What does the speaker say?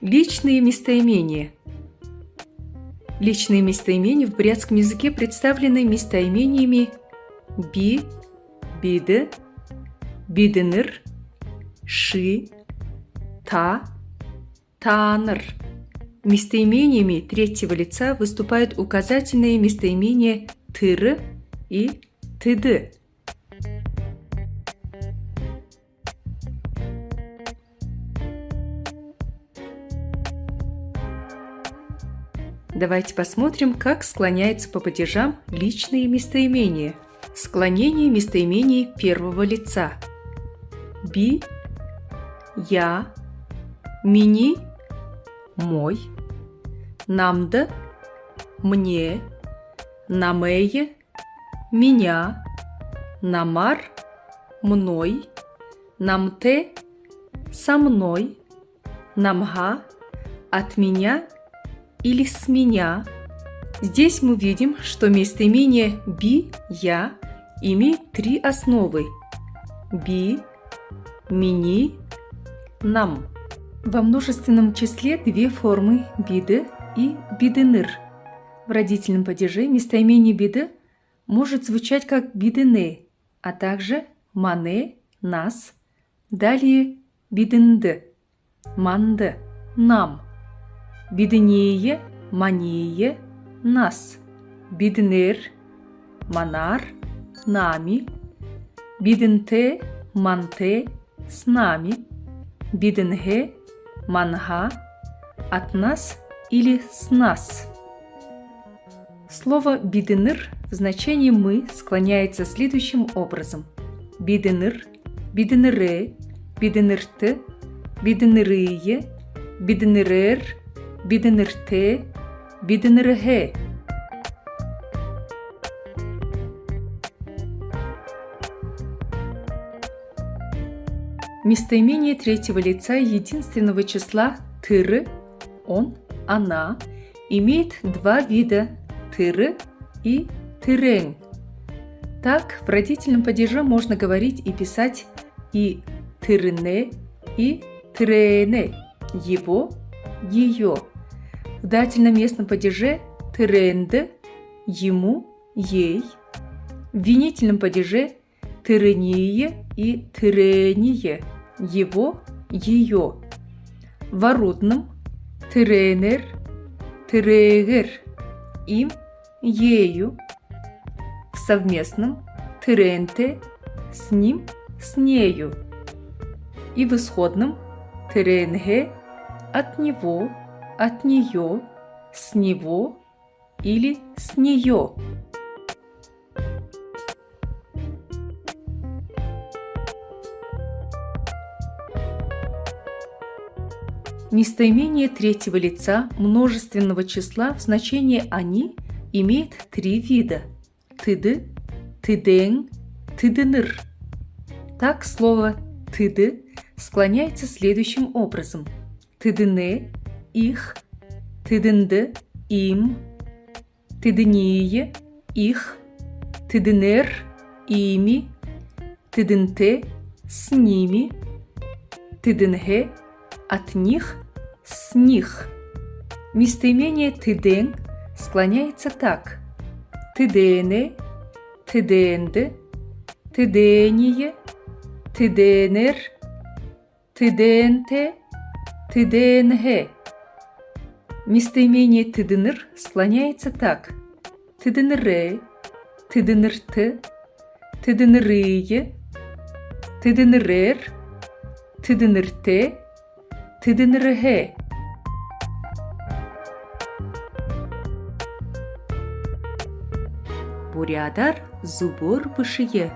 Личные местоимения. Личные местоимения в бурятском языке представлены местоимениями би, биды, бидыныр, ши, та, тааныр. Местоимениями третьего лица выступают указательные местоимения тыры и тыды. Давайте посмотрим, как склоняются по падежам личные местоимения. Склонение местоимений первого лица. Би, я, мини, мой, намда, мне, намее, меня, намар, мной, намте, со мной, намга, от меня или с меня. Здесь мы видим, что местоимение би, я имеет три основы: би, мини, нам. Во множественном числе две формы биды и бидыныр. В родительном падеже местоимение биды может звучать как бидыны, а также мане, нас, далее бидынды, манды, нам, бидынее, манее, нас, бидынер, манар, нами, бидынте, манте, с нами, бидынге, манга, от нас или с нас. Слово бидыныр в значении «мы» склоняется следующим образом: бидыныр, бидынырэ, бидынырты, бидынырые, бидынырэр, бидынырте, бидыныргэ. Местоимение третьего лица единственного числа тыры, он, она, имеет два вида: тыры и тырэнь. Так, в родительном падеже можно говорить и писать и тырыне, и тырэне, его, ее. В дательном местном падеже тырэнды, ему, ей. В винительном падеже тырыние и тырэния, его, ее. В орудном тырэнер, тырээгэр, им, ею. В совместном тырэнте, с ним, с нею. И в исходном тырэнгэ, от него, от нее, с него или с нее. Местоимение третьего лица множественного числа в значении «они» имеет три вида: тыды, тыдэн, тыдыныр. Так, слово «тыды» склоняется следующим образом: тыдыне, их, тыдынды, им, тыдыние, их, тыдынер, ими, тыдынте, с ними, тыдынге, от них, с них. Местоимение тыдэн склоняется так: тыдэне, тыдэнды, тыдэние, тыдэнер, тыдэнте, тыдэнгэ. Местоимение тыдыныр склоняется так: тыдынырэ, тыдынырты, тыдынырые, тыдынырэр, тыдынырте, тыдыныргэ. Бурядар зубор бышые.